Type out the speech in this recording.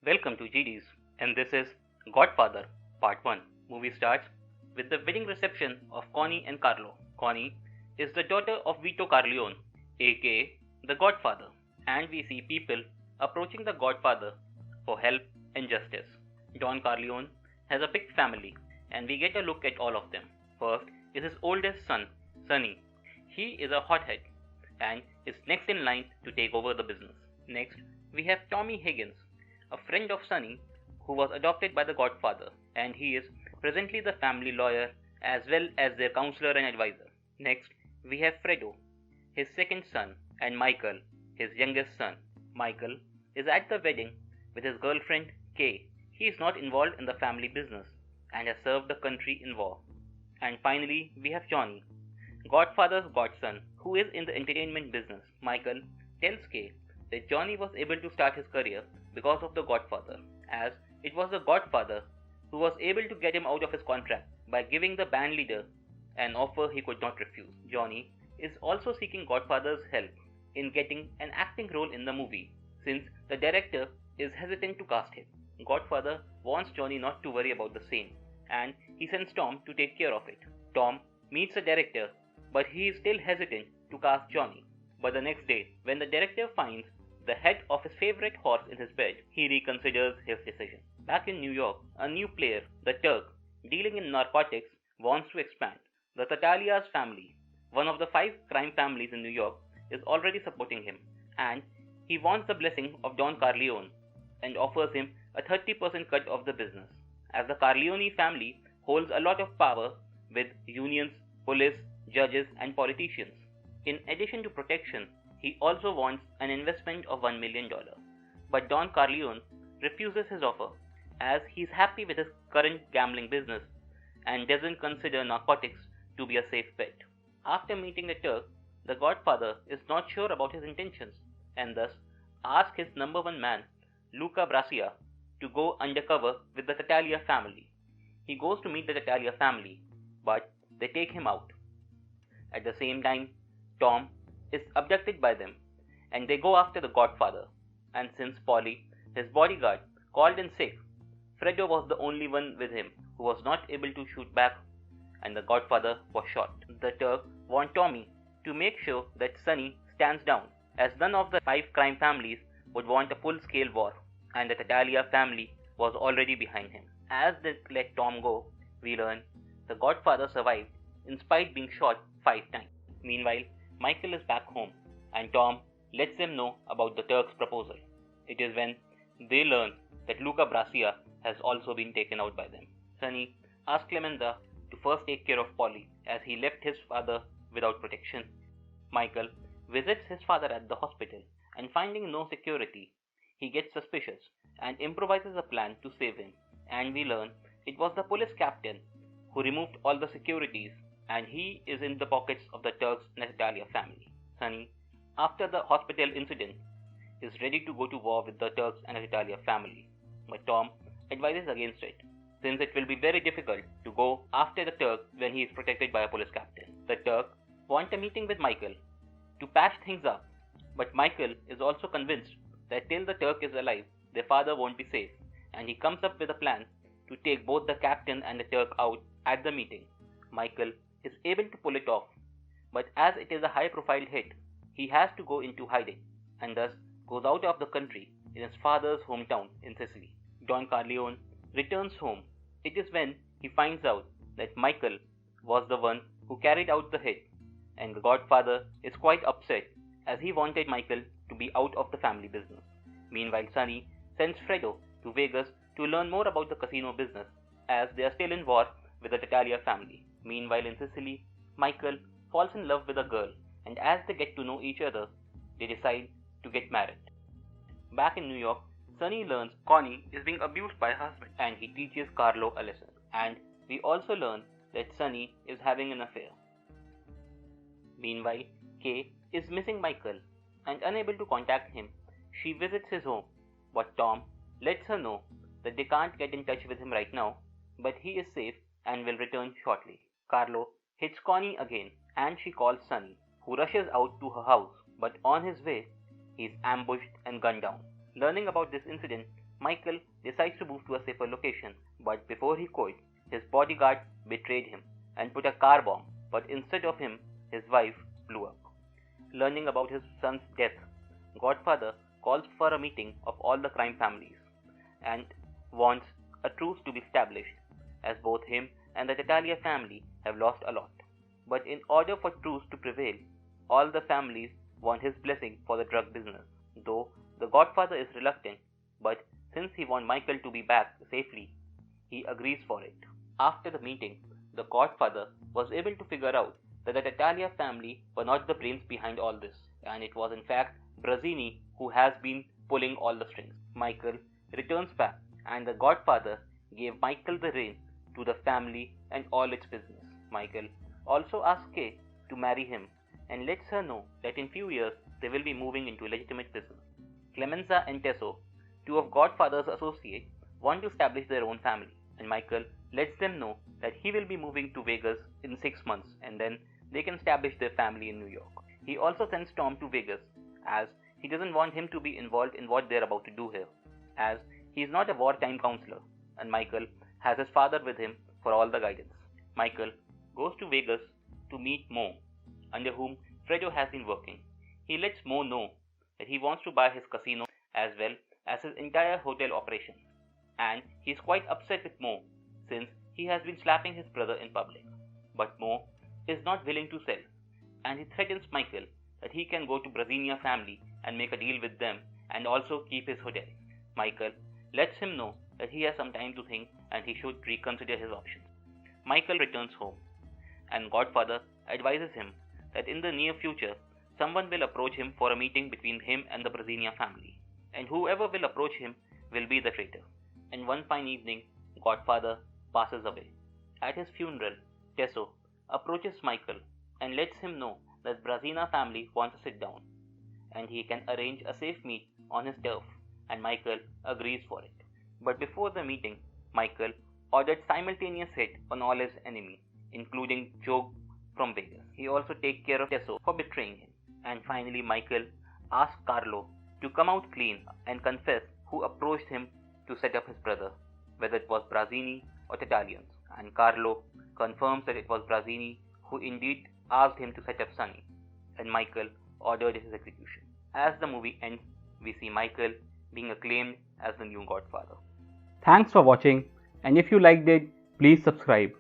Welcome to GD's, and this is Godfather Part 1. Movie starts with the wedding reception of Connie and Carlo. Connie is the daughter of Vito Corleone, aka the Godfather, and we see people approaching the Godfather for help and justice. Don Corleone has a big family, and we get a look at all of them. First is his oldest son, Sonny. He is a hothead and is next in line to take over the business. Next, we have Tommy Higgins, a friend of Sonny who was adopted by the Godfather, and he is presently the family lawyer as well as their counselor and advisor. Next, we have Fredo, his second son, and Michael, his youngest son. Michael is at the wedding with his girlfriend Kay. He is not involved in the family business and has served the country in war. And finally, we have Johnny, Godfather's godson, who is in the entertainment business. Michael tells Kay that Johnny was able to start his career because of the Godfather, as it was the Godfather who was able to get him out of his contract by giving the band leader an offer he could not refuse. Johnny is also seeking Godfather's help in getting an acting role in the movie, since the director is hesitant to cast him. Godfather wants Johnny not to worry about the same, and he sends Tom to take care of it. Tom meets the director, but he is still hesitant to cast Johnny. But the next day, when the director finds the head of his favorite horse in his bed, he reconsiders his decision. Back in New York, a new player, the Turk, dealing in narcotics, wants to expand. The Tatalia's family, one of the 5 crime families in New York, is already supporting him, and he wants the blessing of Don Corleone and offers him a 30% cut of the business, as the Corleone family holds a lot of power with unions, police, judges, and politicians. In addition to protection, he also wants an investment of $1 million. But Don Corleone refuses his offer, as he is happy with his current gambling business and doesn't consider narcotics to be a safe bet. After meeting the Turk, the Godfather is not sure about his intentions and thus asks his number one man, Luca Brasi, to go undercover with the Tattaglia family. He goes to meet the Tattaglia family, but they take him out. At the same time, Tom is abducted by them, and they go after the Godfather. And since Polly, his bodyguard, called in sick, Fredo was the only one with him who was not able to shoot back, and the Godfather was shot. The Turk want Tommy to make sure that Sonny stands down, as none of the 5 crime families would want a full-scale war, and the Tattaglia family was already behind him. As they let Tom go, we learn the Godfather survived in spite being shot 5 times. Meanwhile, Michael is back home, and Tom lets them know about the Turk's proposal. It is when they learn that Luca Brasi has also been taken out by them. Sonny asks Clemenza to first take care of Polly, as he left his father without protection. Michael visits his father at the hospital, and finding no security, he gets suspicious and improvises a plan to save him. And we learn it was the police captain who removed all the securities, and he is in the pockets of the Turks and Tattaglia family. Sonny, after the hospital incident, is ready to go to war with the Turks and Tattaglia family, but Tom advises against it, since it will be very difficult to go after the Turk when he is protected by a police captain. The Turk want a meeting with Michael to patch things up, but Michael is also convinced that till the Turk is alive, their father won't be safe, and he comes up with a plan to take both the captain and the Turk out at the meeting. Michael is able to pull it off, but as it is a high-profile hit, he has to go into hiding, and thus goes out of the country in his father's hometown in Sicily. Don Corleone returns home. It is when he finds out that Michael was the one who carried out the hit, and the Godfather is quite upset, as he wanted Michael to be out of the family business. Meanwhile, Sonny sends Fredo to Vegas to learn more about the casino business, as they are still in war with the Tattaglia family. Meanwhile, in Sicily, Michael falls in love with a girl, and as they get to know each other, they decide to get married. Back in New York, Sonny learns Connie is being abused by her husband, and he teaches Carlo a lesson. And we also learn that Sonny is having an affair. Meanwhile, Kay is missing Michael, and unable to contact him, she visits his home, but Tom lets her know that they can't get in touch with him right now, but he is safe and will return shortly. Carlo hits Connie again, and she calls Sonny, who rushes out to her house, but on his way, he is ambushed and gunned down. Learning about this incident, Michael decides to move to a safer location, but before he could, his bodyguard betrayed him and put a car bomb, but instead of him, his wife blew up. Learning about his son's death, Godfather calls for a meeting of all the crime families and wants a truce to be established, as both him and the Tattaglia family have lost a lot. But in order for truce to prevail, all the families want his blessing for the drug business, though the Godfather is reluctant, but since he wants Michael to be back safely, he agrees for it. After the meeting, the Godfather was able to figure out that the Tattaglia family were not the brains behind all this, and it was in fact Brazzini who has been pulling all the strings. Michael returns back, and the Godfather gave Michael the reins to the family and all its business. Michael also asks Kay to marry him and lets her know that in few years they will be moving into legitimate business. Clemenza and Tesso, two of Godfather's associates, want to establish their own family, and Michael lets them know that he will be moving to Vegas in 6 months and then they can establish their family in New York. He also sends Tom to Vegas as he doesn't want him to be involved in what they're about to do here, as he is not a wartime counselor, and Michael has his father with him for all the guidance. Michael goes to Vegas to meet Mo, under whom Fredo has been working. He lets Mo know that he wants to buy his casino as well as his entire hotel operation, and he is quite upset with Mo since he has been slapping his brother in public. But Mo is not willing to sell, and he threatens Michael that he can go to Brazinia family and make a deal with them and also keep his hotel. Michael lets him know that he has some time to think and he should reconsider his options. Michael returns home, and Godfather advises him that in the near future someone will approach him for a meeting between him and the Brazinia family, and whoever will approach him will be the traitor. And one fine evening, Godfather passes away. At his funeral, Tesso approaches Michael and lets him know that Brazina family wants to sit down, and he can arrange a safe meet on his turf, and Michael agrees for it. But before the meeting, Michael ordered simultaneous hit on all his enemies, including Joe from Vegas. He also takes care of Tesso for betraying him. And finally, Michael asks Carlo to come out clean and confess who approached him to set up his brother, whether it was Brazzini or Tattaglians. And Carlo confirms that it was Brazzini who indeed asked him to set up Sonny, and Michael ordered his execution. As the movie ends, we see Michael being acclaimed as the new Godfather. Thanks for watching, and if you liked it, please subscribe.